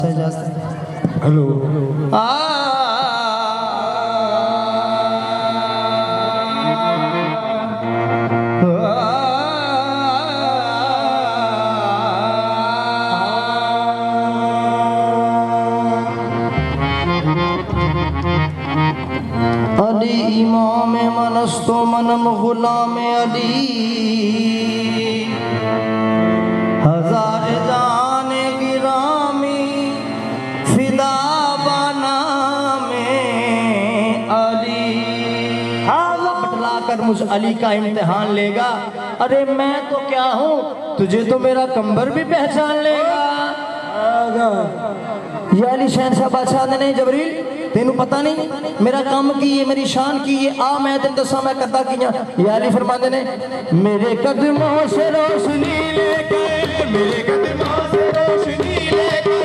Hello Ali इमाम मनस्तो मनम गुलाम अली हजार जाने गिरामी फिदा बना में अली। बतला कर मुझ अली का इम्तिहान लेगा। अरे मैं तो क्या हूँ, तुझे तो मेरा कंबर भी पहचान लेगा। ये अली शहनशाह बादशाह ने जबरील तेनू पता नहीं मेरा काम की है, मेरी शान की है, आ मैं तेन दसा मैं करता किया। ये अली फरमाते ने मेरे कदमों से रोशनी लेके, मेरे कदमों से रोशनी लेके,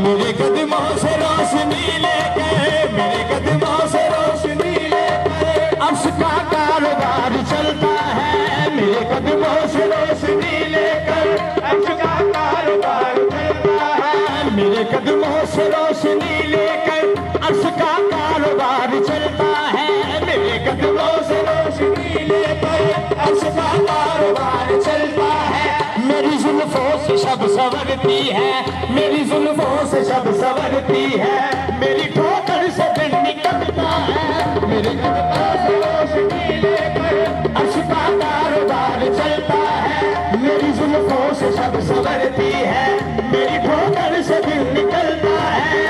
मेरे कदमों से रोशनी लेके, मेरे कदमों से रोशनी लेके अर्श का कारोबार चलता है। मेरे कदमों से रोशनी लेकर अर्श का कारोबार चलता है। मेरे कदमों से रोशनी लेकर अर्श का कारोबार चलता है। मेरे कदमों से रोशनी लेकर अर्श का कारोबार चलता है। मेरी जुल्फों से शब संवरती है, मेरी जुल्फों से शब संवरती है, मेरी ठोकर से दिन निकलता है। मेरे कदमों से रोशनी लेकर अर्श का कारोबार चलता है। मेरी जुल्फों से शब संवरती है, मेरी ठोकर से दिन निकलता है।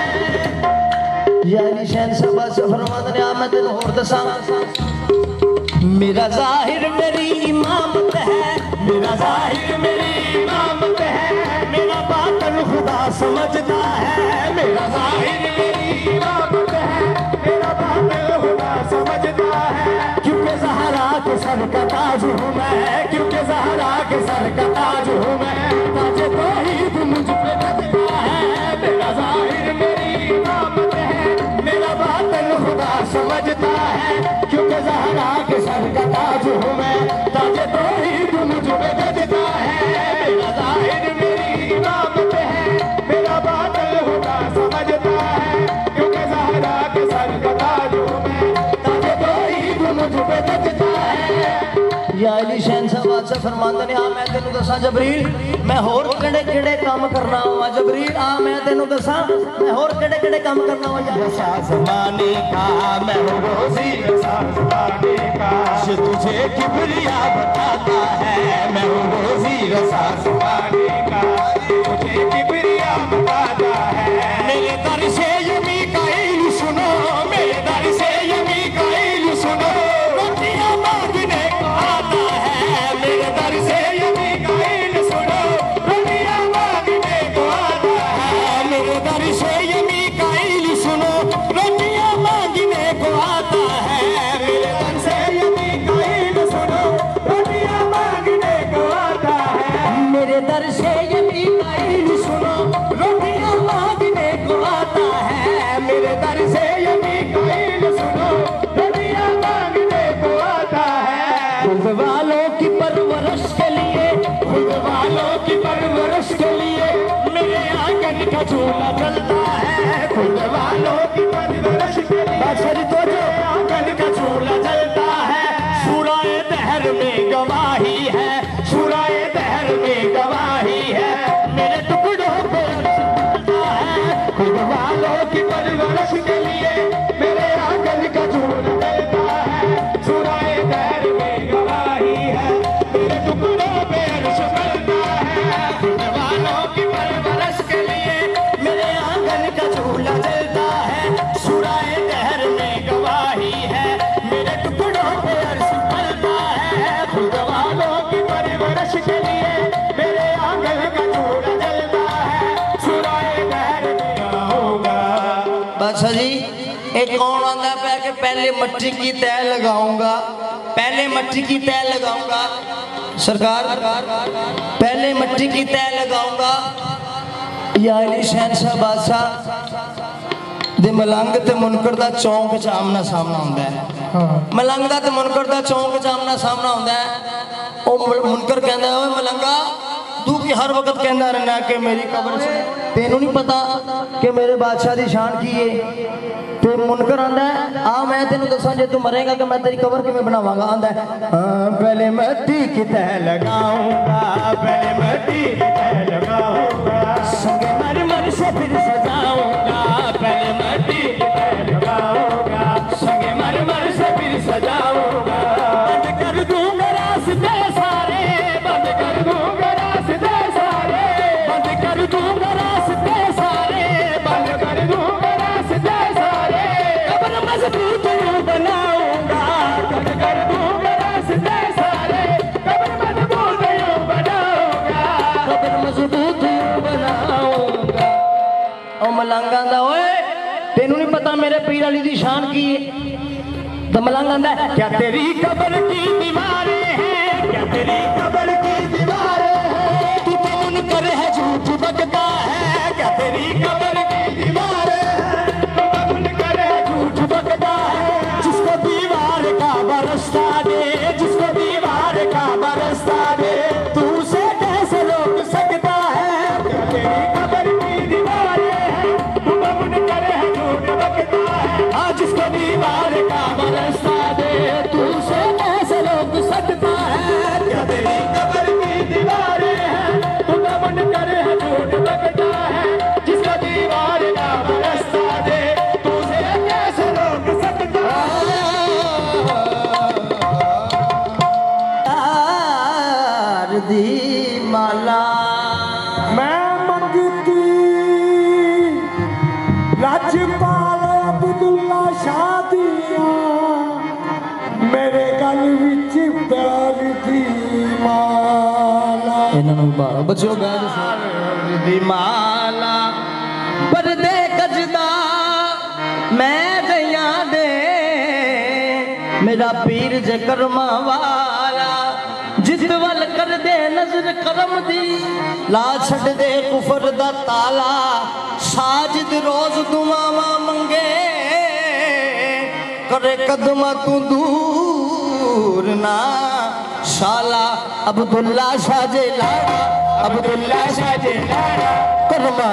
यानी शहनशाह बादशाह फरमाते ने मैं तेन होर दसा मेरा जाहिर मेरी इमामत है, मेरा जाहिर मेरी इमामत है, मेरा बातन खुदा समझता है। मेरा जाहिर मेरी इमामत है, मेरा बातन खुदा समझता है। क्योंकि ज़हरा के सर का ताज हूँ मैं, क्योंकि ज़हरा के सर का ताज हूँ मैं, ताजे तौहीद मुझ पे लगता है। मेरा जाहिर मेरी इमामत है, मेरा बातन खुदा समझता है। क्योंकि ज़हरा के सर का ताज हूँ मैं, ताजे तौहीद मुझ पे लगता है। मेरा जाहिर मेरी इमामत है, मेरा बातन खुदा समझता है। क्योंकि ज़हरा के सर का ताज हूँ मैं, ताजे तौहीद मुझ पे लगता है। या अली शहनशाह बादशाह फरमाते ने आ मैं तेनू दसा जबरील मैं होर केड़े केड़े काम करना हुआ। जबरील आ मैं तेनू दसा मैं होर केड़े केड़े काम करना हुआ। रसा ज़माने का मैं हूँ रोज़ी रसा ज़माने का, जो तुझे किबरिया बताता है। मैं हूँ रोज़ी रसा ज़माने का, तुझे किबरिया बताता है। मेरे दर से ये मीकाईल सुनो, मेरे दर से ये मीकाईल सुनो, रोटियां मांगने को आता है। मेरे दर से ये मीकाईल सुनो, रोटियां मांगने को आता है। मेरे दर से ये मीकाईल सुनो, रोटियां मांगने को आता है। मेरे दर से ये मीकाईल सुनो, रोटियां मांगने को आता है। मेरे दर से ये मीकाईल सुनो, रोटियां मांगने को आता है। मेरे दर से ये मीकाईल सुनो, रोटियां मांगने को आता है। खुद वालों की परवरिश के लिए, खुद वालों की परवरिश के लिए मेरे आंगन का झूला चलता है। खुद वालों की परवरिश के लिए तो जो आंगन का झूला चलता है। सूराए दहर में गवाही है, सूराए दहर में गवाही है, मेरे टुकड़ों पे चलता है। खुद वालों की परवरिश के लिए मेरे आंगन का झूला चलता है। सूराए दहर में गवाही है, मेरे टुकड़ों पे अर्श चलता है। खुद वालों की परवरिश के लिए मेरे आंगन का झूला चलता है। सूराए दहर में गवाही है, मेरे टुकड़ों पे अर्श चलता है। खुद वालों की परवरिश के लिए मेरे आंगन का झूला चलता है। सूराए दहर में होगा। बादशाह जी एक कौन आंदा पे कि पहले मट्टी की तय लगाऊंगा, पहले मट्टी की तय लगाऊंगा। सरकार पहले मट्टी की तय लगाऊंगा। या अली शहनशाह बादशाह दे मलंग ते मुनकर दा चौंक च आमना सामना होंदा है। मलंग दा ते मुनकर दा चौंक च आमना सामना होंदा है। ओ मुनकर कहंदा ओए मलंगा तू की हर वक्त कहना रहना कि मेरी कब्र से तेनू नहीं पता कि मेरे बादशाह की शान की है। ते मुनकर आंदा है आ मैं तेनू दसा जे तू मरेगा कि मैं तेरी कब्र किवें बनावांगा। आंदा है पहले मट्टी की तह लगाऊंगा, पहले मट्टी की तह लगाऊंगा, संगे मर मर से फिर सजाऊंगा, पहले मट्टी की तह लगाऊंगा, संगे मर मर से फिर सजाऊंगा। बंद कर दूंगा रास्ते सारे, बंद कर दूंगा रास्ते सारे, बंद कर दूंगा रास्ते सारे, बंद कर दूंगा रास्ते सारे। कब्र मजबूत यूं बनाऊंगा, बंद कर दूंगा रास्ते सारे, कब्र मजबूत यूं बनाऊंगा, कब्र मजबूत यूं बनाऊंगा। ओ मलंगा दा ओए तेनू नहीं पता मेरे पीर अली दी शान की है। तो मलंग आंदा है क्या तेरी कब्र की दीवारें हैं, क्या तेरी कब्र की दीवारें हैं, तू तो मुनकर है झूठ बकता है, क्या तेरी कब्र की दीवारें हैं, तू तो मुनकर है झूठ बकता है। जिसको दीवार का बरसता दे, जिसको दीवार का बरसता दे, तू से कैसे रोक सकता है। क्या तेरी कब्र की दीवारें हैं, तू तो मुनकर है झूठ बकता है। हाँ जिसको दीवार का बरसता दे, तू से कैसे रोक सकता है। क्या तेरी कब्र की दीवारें हैं, तू तो मुनकर है झूठ बकता है। जिसको दीवार का बरसता दे, तू से कैसे रोक सकता है। यार दी माला मैं मंगती राजपाल अब्दुल्ला शाह दिया, मेरे गल विच प्यार दी माला। इन्होंने बच्चों दी माला पर दे गजदा मैं दया दे, मेरा पीर जे कर्मा वाला, जिस वल कर दे नजर करम दी, ला छड़ दे कुफर दा ताला, साजिद रोज दुआवा मंगे, करे कदमा तू दूर ना शाला। अब्दुल्ला शाह जे लाड़ा, अब्दुल्ला शाह जे लाड़ा, कर्मा